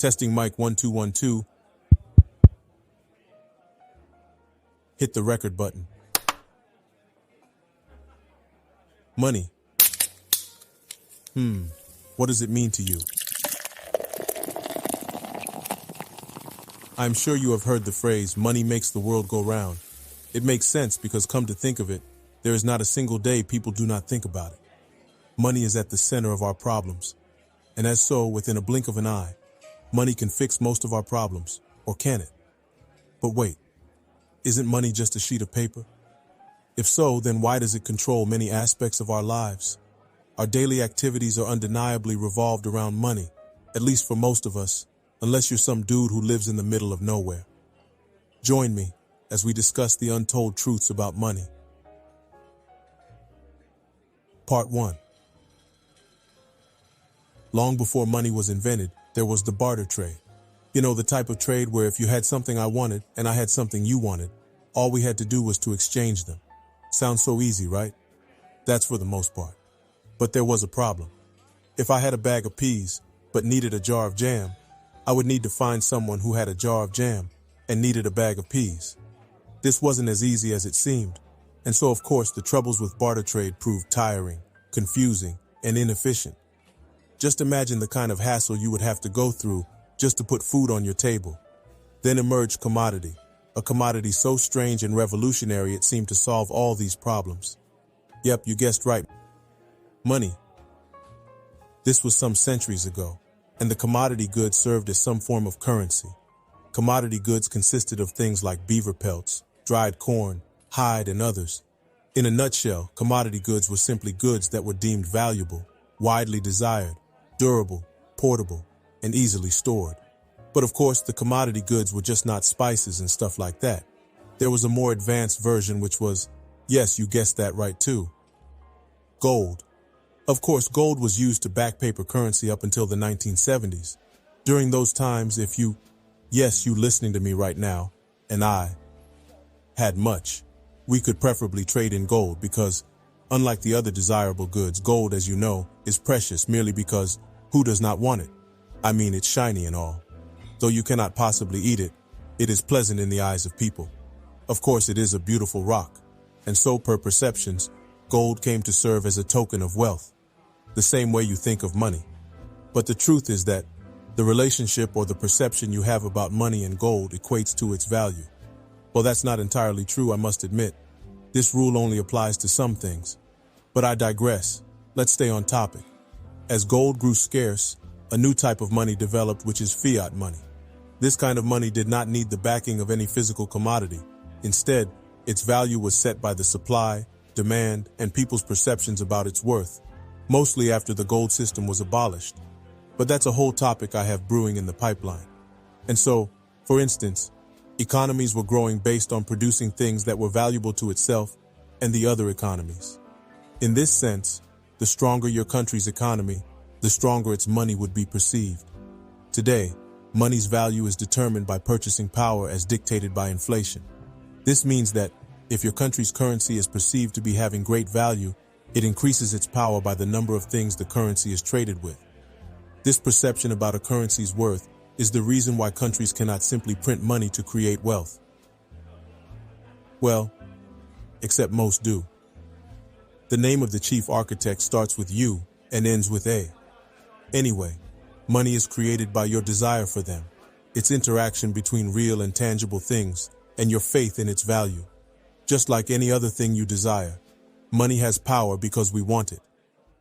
Testing mic 1212. Hit the record button. Money. What does it mean to you? I'm sure you have heard the phrase, money makes the world go round. It makes sense because, come to think of it, there is not a single day people do not think about it. Money is at the center of our problems. And as so, within a blink of an eye, money can fix most of our problems, or can it? But wait, isn't money just a sheet of paper? If so, then why does it control many aspects of our lives? Our daily activities are undeniably revolved around money, at least for most of us, unless you're some dude who lives in the middle of nowhere. Join me as we discuss the untold truths about money. Part 1. Long before money was invented, there was the barter trade. You know, the type of trade where if you had something I wanted and I had something you wanted, all we had to do was to exchange them. Sounds so easy, right? That's for the most part. But there was a problem. If I had a bag of peas, but needed a jar of jam, I would need to find someone who had a jar of jam and needed a bag of peas. This wasn't as easy as it seemed, and so of course the troubles with barter trade proved tiring, confusing, and inefficient. Just imagine the kind of hassle you would have to go through just to put food on your table. Then emerged commodity, a commodity so strange and revolutionary it seemed to solve all these problems. Yep, you guessed right. Money. This was some centuries ago, and the commodity goods served as some form of currency. Commodity goods consisted of things like beaver pelts, dried corn, hide, and others. In a nutshell, commodity goods were simply goods that were deemed valuable, widely desired, durable, portable, and easily stored. But of course, the commodity goods were just not spices and stuff like that. There was a more advanced version which was, yes, you guessed that right too, gold. Of course, gold was used to back paper currency up until the 1970s. During those times, if you, yes, you listening to me right now, and I, had much, we could preferably trade in gold because, unlike the other desirable goods, gold, as you know, is precious merely because who does not want it? I mean, it's shiny and all. Though you cannot possibly eat it, it is pleasant in the eyes of people. Of course, it is a beautiful rock, and so per perceptions, gold came to serve as a token of wealth, the same way you think of money. But the truth is that the relationship or the perception you have about money and gold equates to its value. Well, that's not entirely true, I must admit. This rule only applies to some things. But I digress. Let's stay on topic. As gold grew scarce, a new type of money developed, which is fiat money. This kind of money did not need the backing of any physical commodity. Instead, its value was set by the supply, demand, and people's perceptions about its worth, mostly after the gold system was abolished. But that's a whole topic I have brewing in the pipeline. And so, for instance, economies were growing based on producing things that were valuable to itself and the other economies. In this sense, the stronger your country's economy, the stronger its money would be perceived. Today, money's value is determined by purchasing power as dictated by inflation. This means that if your country's currency is perceived to be having great value, it increases its power by the number of things the currency is traded with. This perception about a currency's worth is the reason why countries cannot simply print money to create wealth. Well, except most do. The name of the chief architect starts with U and ends with A. Anyway, money is created by your desire for them, its interaction between real and tangible things, and your faith in its value. Just like any other thing you desire, money has power because we want it.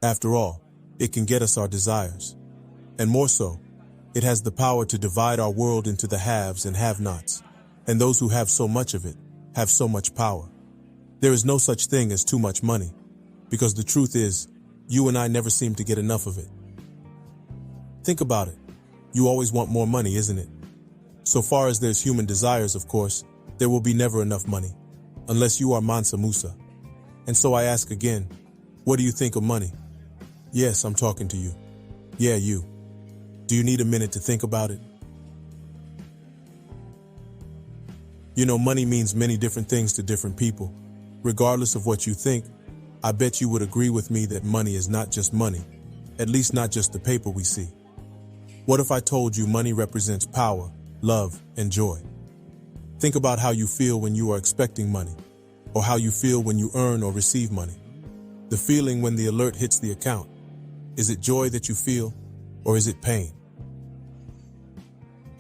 After all, it can get us our desires. And more so, it has the power to divide our world into the haves and have-nots, and those who have so much of it have so much power. There is no such thing as too much money, because the truth is, you and I never seem to get enough of it. Think about it. You always want more money, isn't it? So far as there's human desires, of course, there will be never enough money, unless you are Mansa Musa. And so I ask again, what do you think of money? Yes, I'm talking to you. Yeah, you. Do you need a minute to think about it? You know, money means many different things to different people. Regardless of what you think, I bet you would agree with me that money is not just money, at least not just the paper we see. What if I told you money represents power, love, and joy? Think about how you feel when you are expecting money, or how you feel when you earn or receive money. The feeling when the alert hits the account. Is it joy that you feel, or is it pain?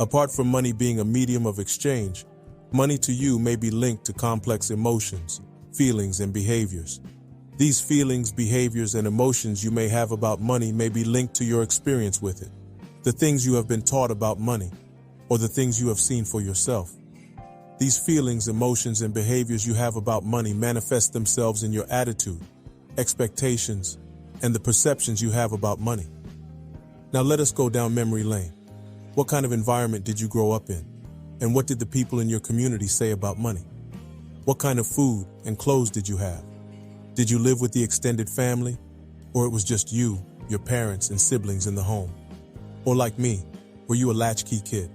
Apart from money being a medium of exchange, money to you may be linked to complex emotions, feelings, and behaviors. These feelings, behaviors, and emotions you may have about money may be linked to your experience with it, the things you have been taught about money, or the things you have seen for yourself. These feelings, emotions, and behaviors you have about money manifest themselves in your attitude, expectations, and the perceptions you have about money. Now let us go down memory lane. What kind of environment did you grow up in? And what did the people in your community say about money? What kind of food and clothes did you have? Did you live with the extended family? Or it was just you, your parents, and siblings in the home? Or like me, were you a latchkey kid?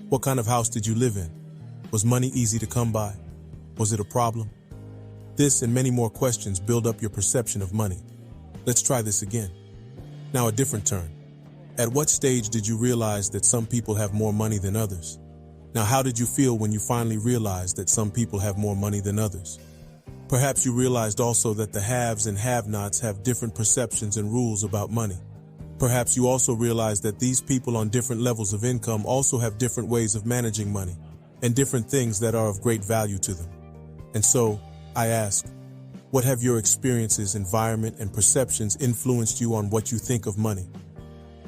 What kind of house did you live in? Was money easy to come by? Was it a problem? This and many more questions build up your perception of money. Let's try this again. Now a different turn. At what stage did you realize that some people have more money than others? Now how did you feel when you finally realized that some people have more money than others? Perhaps you realized also that the haves and have-nots have different perceptions and rules about money. Perhaps you also realized that these people on different levels of income also have different ways of managing money and different things that are of great value to them. And so, I ask, what have your experiences, environment, and perceptions influenced you on what you think of money?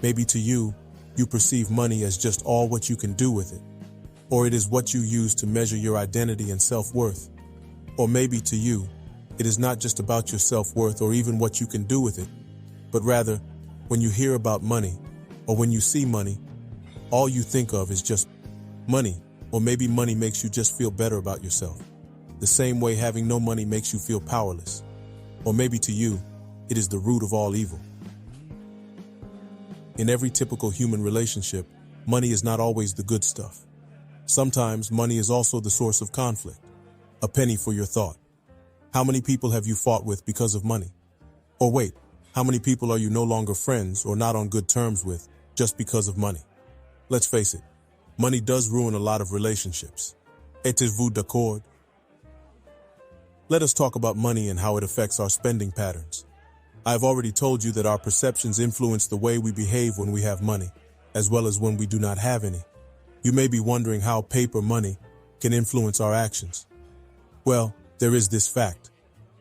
Maybe to you, you perceive money as just all what you can do with it, or it is what you use to measure your identity and self-worth. Or maybe to you, it is not just about your self-worth or even what you can do with it, but rather, when you hear about money, or when you see money, all you think of is just money, or maybe money makes you just feel better about yourself. The same way having no money makes you feel powerless. Or maybe to you, it is the root of all evil. In every typical human relationship, money is not always the good stuff. Sometimes money is also the source of conflict. A penny for your thought. How many people have you fought with because of money? Or wait, how many people are you no longer friends or not on good terms with just because of money? Let's face it, money does ruin a lot of relationships. Êtes-vous d'accord? Let us talk about money and how it affects our spending patterns. I have already told you that our perceptions influence the way we behave when we have money, as well as when we do not have any. You may be wondering how paper money can influence our actions. Well, there is this fact.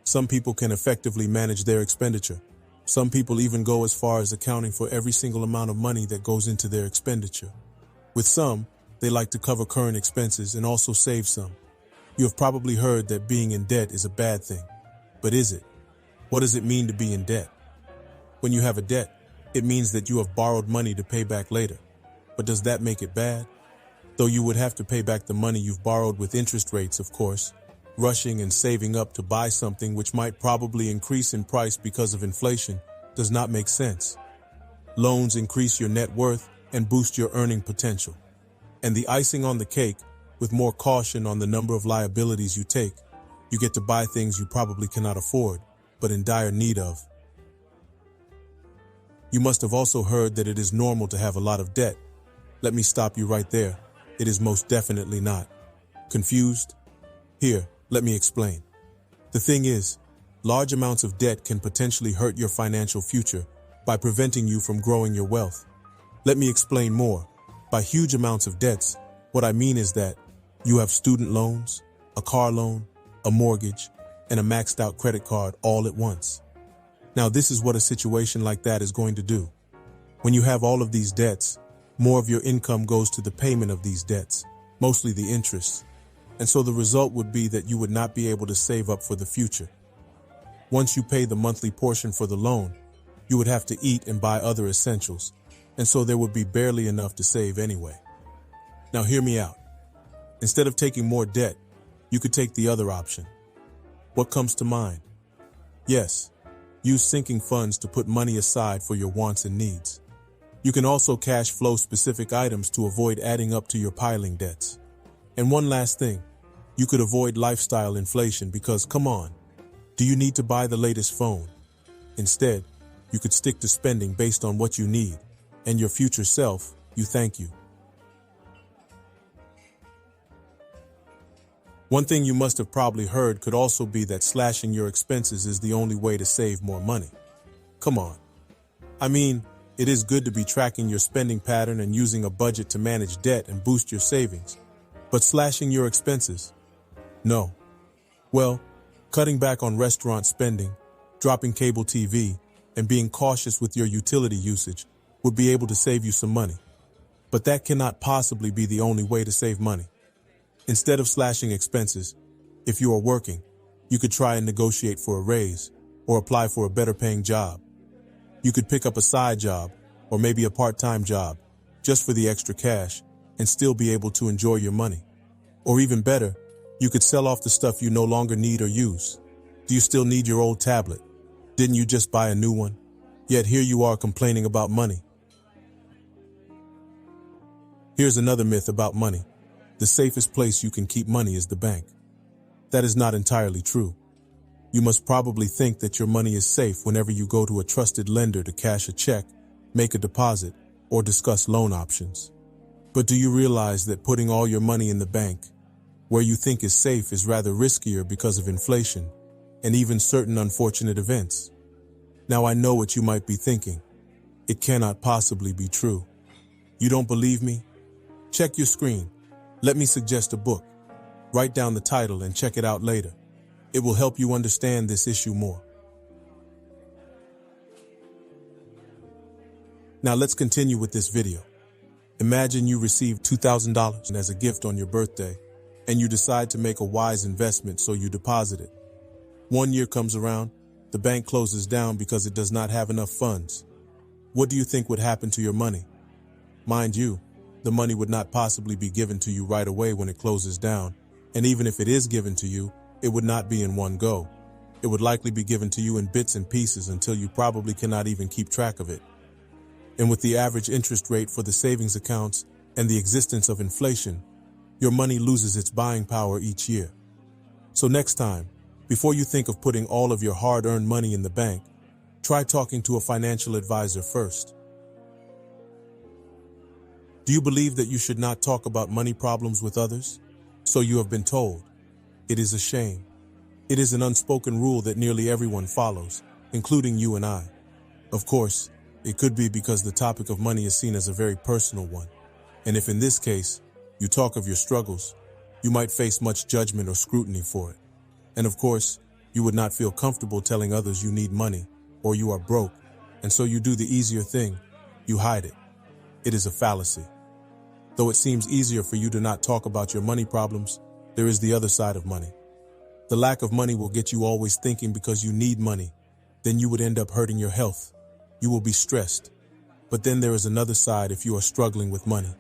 Some people can effectively manage their expenditure. Some people even go as far as accounting for every single amount of money that goes into their expenditure. With some, they like to cover current expenses and also save some. You have probably heard that being in debt is a bad thing. But is it? What does it mean to be in debt? When you have a debt, it means that you have borrowed money to pay back later. But does that make it bad? Though you would have to pay back the money you've borrowed with interest rates, of course. Rushing and saving up to buy something which might probably increase in price because of inflation does not make sense. Loans increase your net worth and boost your earning potential. And the icing on the cake, with more caution on the number of liabilities you take, you get to buy things you probably cannot afford, but in dire need of. You must have also heard that it is normal to have a lot of debt. Let me stop you right there. It is most definitely not. Confused? Here, let me explain. The thing is, large amounts of debt can potentially hurt your financial future by preventing you from growing your wealth. Let me explain more. By huge amounts of debts, what I mean is that you have student loans, a car loan, a mortgage, and a maxed out credit card all at once. Now, this is what a situation like that is going to do. When you have all of these debts, more of your income goes to the payment of these debts, mostly the interest. And so the result would be that you would not be able to save up for the future. Once you pay the monthly portion for the loan, you would have to eat and buy other essentials, and so there would be barely enough to save anyway. Now hear me out. Instead of taking more debt, you could take the other option. What comes to mind? Yes, use sinking funds to put money aside for your wants and needs. You can also cash flow specific items to avoid adding up to your piling debts. And one last thing, you could avoid lifestyle inflation because, come on, do you need to buy the latest phone? Instead, you could stick to spending based on what you need, and your future self, you thank you. One thing you must have probably heard could also be that slashing your expenses is the only way to save more money. Come on. I mean, it is good to be tracking your spending pattern and using a budget to manage debt and boost your savings. But slashing your expenses? No. Well, cutting back on restaurant spending, dropping cable TV, and being cautious with your utility usage would be able to save you some money. But that cannot possibly be the only way to save money. Instead of slashing expenses, if you are working, you could try and negotiate for a raise or apply for a better paying job. You could pick up a side job or maybe a part-time job just for the extra cash and still be able to enjoy your money. Or even better, you could sell off the stuff you no longer need or use. Do you still need your old tablet? Didn't you just buy a new one? Yet here you are complaining about money. Here's another myth about money. The safest place you can keep money is the bank. That is not entirely true. You must probably think that your money is safe whenever you go to a trusted lender to cash a check, make a deposit, or discuss loan options. But do you realize that putting all your money in the bank, where you think is safe, is rather riskier because of inflation and even certain unfortunate events? Now I know what you might be thinking. It cannot possibly be true. You don't believe me? Check your screen. Let me suggest a book. Write down the title and check it out later. It will help you understand this issue more. Now let's continue with this video. Imagine you receive $2,000 as a gift on your birthday, and you decide to make a wise investment, so you deposit it. 1 year comes around, the bank closes down because it does not have enough funds. What do you think would happen to your money? Mind you, the money would not possibly be given to you right away when it closes down, and even if it is given to you, it would not be in one go. It would likely be given to you in bits and pieces until you probably cannot even keep track of it. And with the average interest rate for the savings accounts and the existence of inflation, your money loses its buying power each year. So next time, before you think of putting all of your hard-earned money in the bank, try talking to a financial advisor first. Do you believe that you should not talk about money problems with others? So you have been told. It is a shame. It is an unspoken rule that nearly everyone follows, including you and I. Of course, it could be because the topic of money is seen as a very personal one. And if in this case, you talk of your struggles, you might face much judgment or scrutiny for it. And of course, you would not feel comfortable telling others you need money or you are broke, and so you do the easier thing, you hide it. It is a fallacy. Though it seems easier for you to not talk about your money problems, there is the other side of money. The lack of money will get you always thinking because you need money. Then you would end up hurting your health. You will be stressed. But then there is another side if you are struggling with money,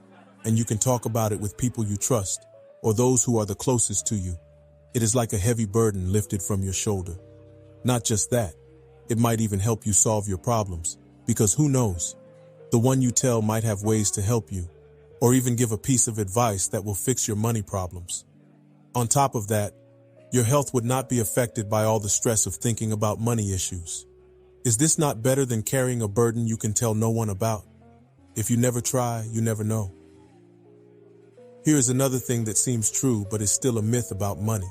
and you can talk about it with people you trust or those who are the closest to you. It is like a heavy burden lifted from your shoulder. Not just that, it might even help you solve your problems, because who knows? The one you tell might have ways to help you, or even give a piece of advice that will fix your money problems. On top of that, your health would not be affected by all the stress of thinking about money issues. Is this not better than carrying a burden you can tell no one about? If you never try, you never know. Here is another thing that seems true but is still a myth about money.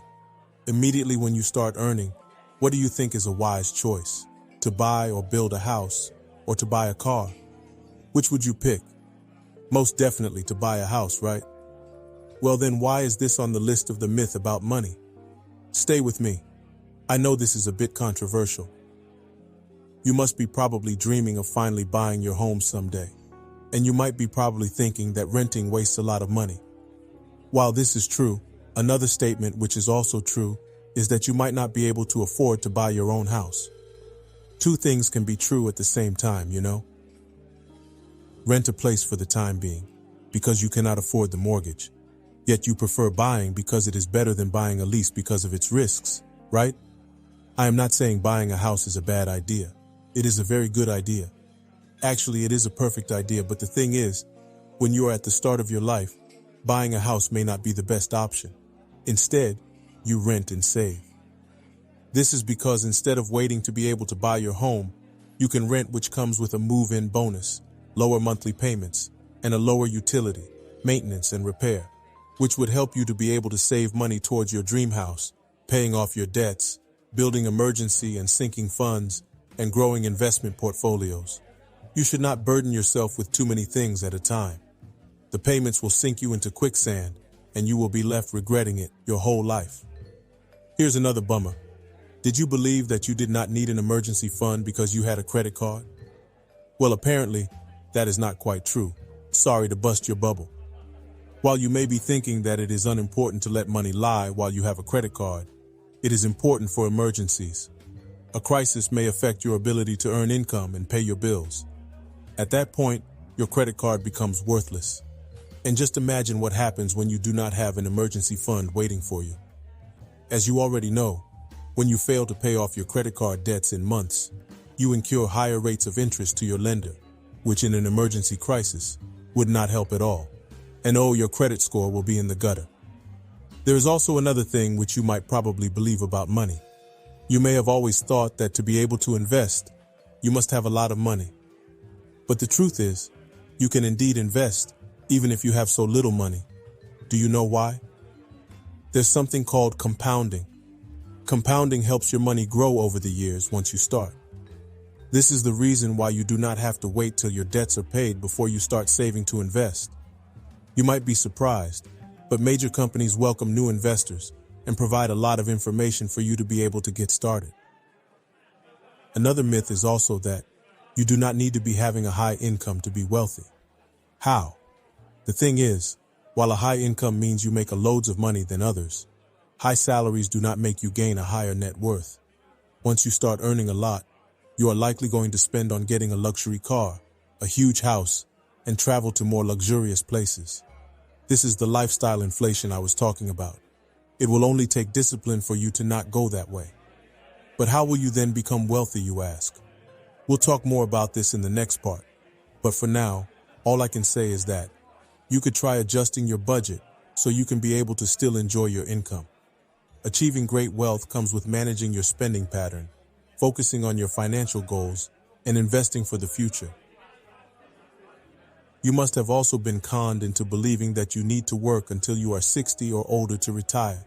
Immediately when you start earning, what do you think is a wise choice? To buy or build a house, or to buy a car? Which would you pick? Most definitely to buy a house, right? Well then, why is this on the list of the myth about money? Stay with me. I know this is a bit controversial. You must be probably dreaming of finally buying your home someday. And you might be probably thinking that renting wastes a lot of money. While this is true, another statement which is also true is that you might not be able to afford to buy your own house. Two things can be true at the same time, you know? Rent a place for the time being, because you cannot afford the mortgage. Yet you prefer buying because it is better than buying a lease because of its risks, right? I am not saying buying a house is a bad idea. It is a very good idea. Actually, it is a perfect idea, but the thing is, when you are at the start of your life, buying a house may not be the best option. Instead, you rent and save. This is because instead of waiting to be able to buy your home, you can rent, which comes with a move-in bonus, lower monthly payments, and a lower utility, maintenance, and repair, which would help you to be able to save money towards your dream house, paying off your debts, building emergency and sinking funds, and growing investment portfolios. You should not burden yourself with too many things at a time. The payments will sink you into quicksand, and you will be left regretting it your whole life. Here's another bummer. Did you believe that you did not need an emergency fund because you had a credit card? Well, apparently, that is not quite true. Sorry to bust your bubble. While you may be thinking that it is unimportant to let money lie while you have a credit card, it is important for emergencies. A crisis may affect your ability to earn income and pay your bills. At that point, your credit card becomes worthless. And just imagine what happens when you do not have an emergency fund waiting for you. As you already know, when you fail to pay off your credit card debts in months, you incur higher rates of interest to your lender, which in an emergency crisis would not help at all. And your credit score will be in the gutter. There is also another thing which you might probably believe about money. You may have always thought that to be able to invest, you must have a lot of money. But the truth is, you can indeed invest, even if you have so little money. Do you know why? There's something called compounding. Compounding helps your money grow over the years once you start. This is the reason why you do not have to wait till your debts are paid before you start saving to invest. You might be surprised, but major companies welcome new investors and provide a lot of information for you to be able to get started. Another myth is also that you do not need to be having a high income to be wealthy. How? The thing is, while a high income means you make loads of money than others, high salaries do not make you gain a higher net worth. Once you start earning a lot, you are likely going to spend on getting a luxury car, a huge house, and travel to more luxurious places. This is the lifestyle inflation I was talking about. It will only take discipline for you to not go that way. But how will you then become wealthy, you ask? We'll talk more about this in the next part. But for now, all I can say is that you could try adjusting your budget so you can be able to still enjoy your income. Achieving great wealth comes with managing your spending pattern, focusing on your financial goals, and investing for the future. You must have also been conned into believing that you need to work until you are 60 or older to retire.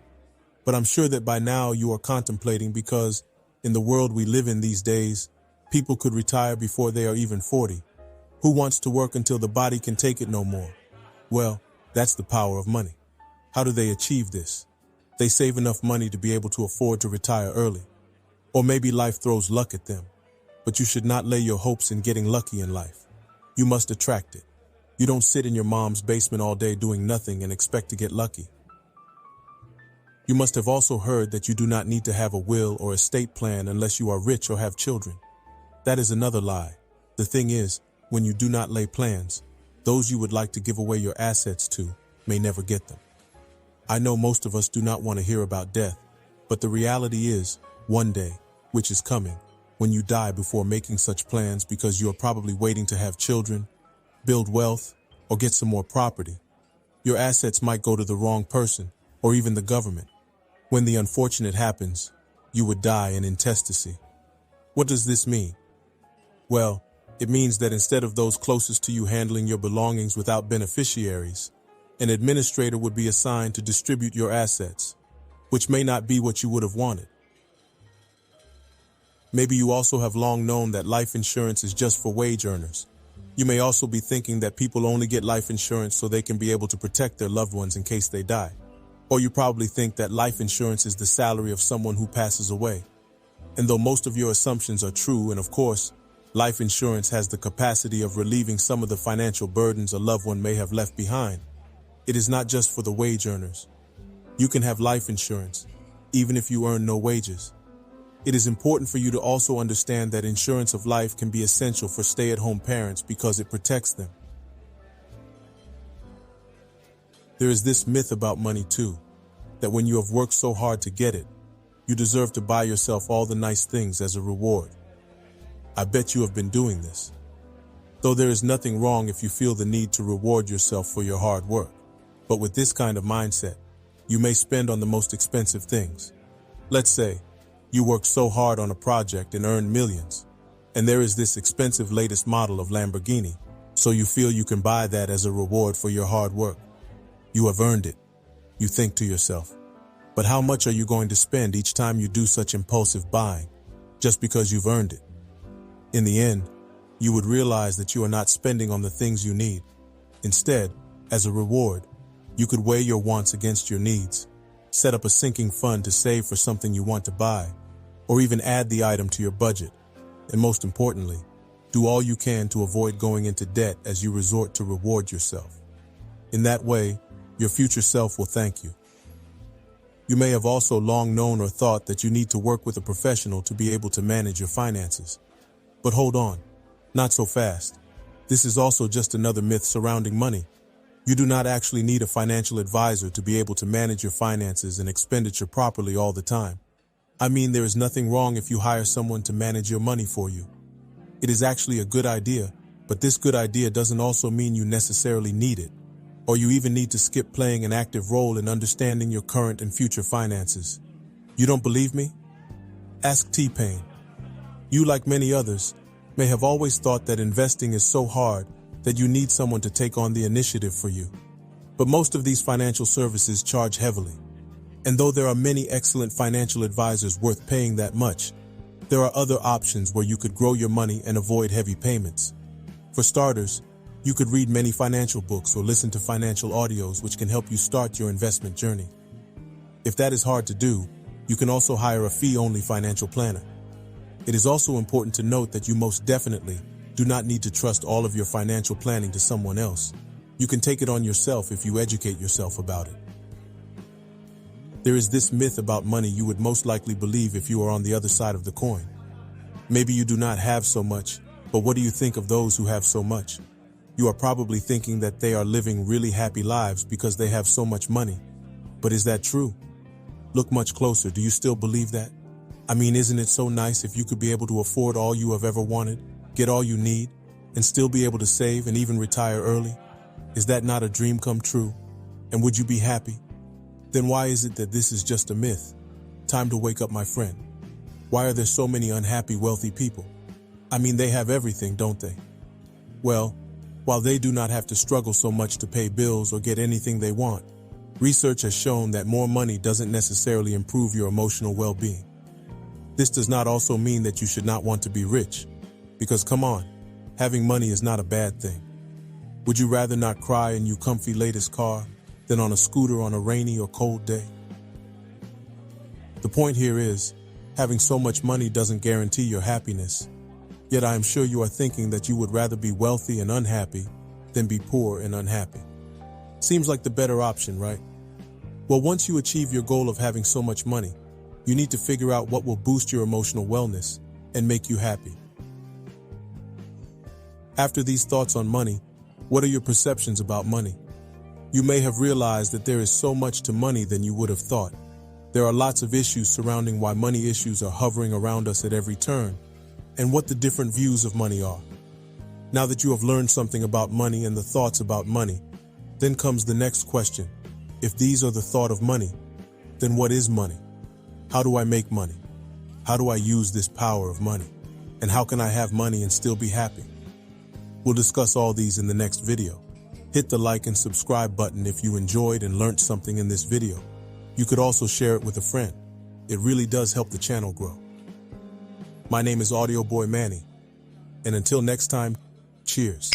But I'm sure that by now you are contemplating because, in the world we live in these days, people could retire before they are even 40. Who wants to work until the body can take it no more? Well, that's the power of money. How do they achieve this? They save enough money to be able to afford to retire early. Or maybe life throws luck at them. But you should not lay your hopes in getting lucky in life. You must attract it. You don't sit in your mom's basement all day doing nothing and expect to get lucky. You must have also heard that you do not need to have a will or estate plan unless you are rich or have children. That is another lie. The thing is, when you do not lay plans, those you would like to give away your assets to may never get them. I know most of us do not want to hear about death, but the reality is, one day, which is coming, when you die before making such plans because you are probably waiting to have children, build wealth, or get some more property, your assets might go to the wrong person or even the government. When the unfortunate happens, you would die in intestacy. What does this mean? Well, it means that instead of those closest to you handling your belongings without beneficiaries, an administrator would be assigned to distribute your assets, which may not be what you would have wanted. Maybe you also have long known that life insurance is just for wage earners. You may also be thinking that people only get life insurance so they can be able to protect their loved ones in case they die. Or you probably think that life insurance is the salary of someone who passes away. And though most of your assumptions are true, and of course, life insurance has the capacity of relieving some of the financial burdens a loved one may have left behind, it is not just for the wage earners. You can have life insurance, even if you earn no wages. It is important for you to also understand that insurance of life can be essential for stay-at-home parents because it protects them. There is this myth about money too, that when you have worked so hard to get it, you deserve to buy yourself all the nice things as a reward. I bet you have been doing this. Though there is nothing wrong if you feel the need to reward yourself for your hard work. But with this kind of mindset, you may spend on the most expensive things. Let's say, you worked so hard on a project and earned millions, and there is this expensive latest model of Lamborghini, So you feel you can buy that as a reward for your hard work. You have earned it, you think to yourself. But how much are you going to spend each time you do such impulsive buying, just because you've earned it? In the end, you would realize that you are not spending on the things you need. Instead, as a reward, you could weigh your wants against your needs, set up a sinking fund to save for something you want to buy, or even add the item to your budget. And most importantly, do all you can to avoid going into debt as you resort to reward yourself. In that way, your future self will thank you. You may have also long known or thought that you need to work with a professional to be able to manage your finances. But hold on, not so fast. This is also just another myth surrounding money. You do not actually need a financial advisor to be able to manage your finances and expenditure properly all the time. I mean, there is nothing wrong if you hire someone to manage your money for you. It is actually a good idea, but this good idea doesn't also mean you necessarily need it, or you even need to skip playing an active role in understanding your current and future finances. You don't believe me? Ask T-Pain. You, like many others, may have always thought that investing is so hard that you need someone to take on the initiative for you. But most of these financial services charge heavily. And though there are many excellent financial advisors worth paying that much, there are other options where you could grow your money and avoid heavy payments. For starters, you could read many financial books or listen to financial audios which can help you start your investment journey. If that is hard to do, you can also hire a fee-only financial planner. It is also important to note that you most definitely do not need to trust all of your financial planning to someone else. You can take it on yourself if you educate yourself about it. There is this myth about money you would most likely believe if you are on the other side of the coin. Maybe you do not have so much, but what do you think of those who have so much? You are probably thinking that they are living really happy lives because they have so much money. But is that true? Look much closer. Do you still believe that? I mean, isn't it so nice if you could be able to afford all you have ever wanted, get all you need, and still be able to save and even retire early? Is that not a dream come true? And would you be happy? Then why is it that this is just a myth? Time to wake up, my friend. Why are there so many unhappy, wealthy people? I mean, they have everything, don't they? Well, while they do not have to struggle so much to pay bills or get anything they want, research has shown that more money doesn't necessarily improve your emotional well-being. This does not also mean that you should not want to be rich, because come on, having money is not a bad thing. Would you rather not cry in your comfy latest car than on a scooter on a rainy or cold day? The point here is, having so much money doesn't guarantee your happiness. Yet I am sure you are thinking that you would rather be wealthy and unhappy than be poor and unhappy. Seems like the better option, right? Well, once you achieve your goal of having so much money, you need to figure out what will boost your emotional wellness and make you happy. After these thoughts on money, what are your perceptions about money? You may have realized that there is so much to money than you would have thought. There are lots of issues surrounding why money issues are hovering around us at every turn, and what the different views of money are. Now that you have learned something about money and the thoughts about money, then comes the next question. If these are the thought of money, then what is money? How do I make money? How do I use this power of money? And how can I have money and still be happy? We'll discuss all these in the next video. Hit the like and subscribe button if you enjoyed and learned something in this video. You could also share it with a friend. It really does help the channel grow. My name is Audio Boy Manny, and until next time, cheers.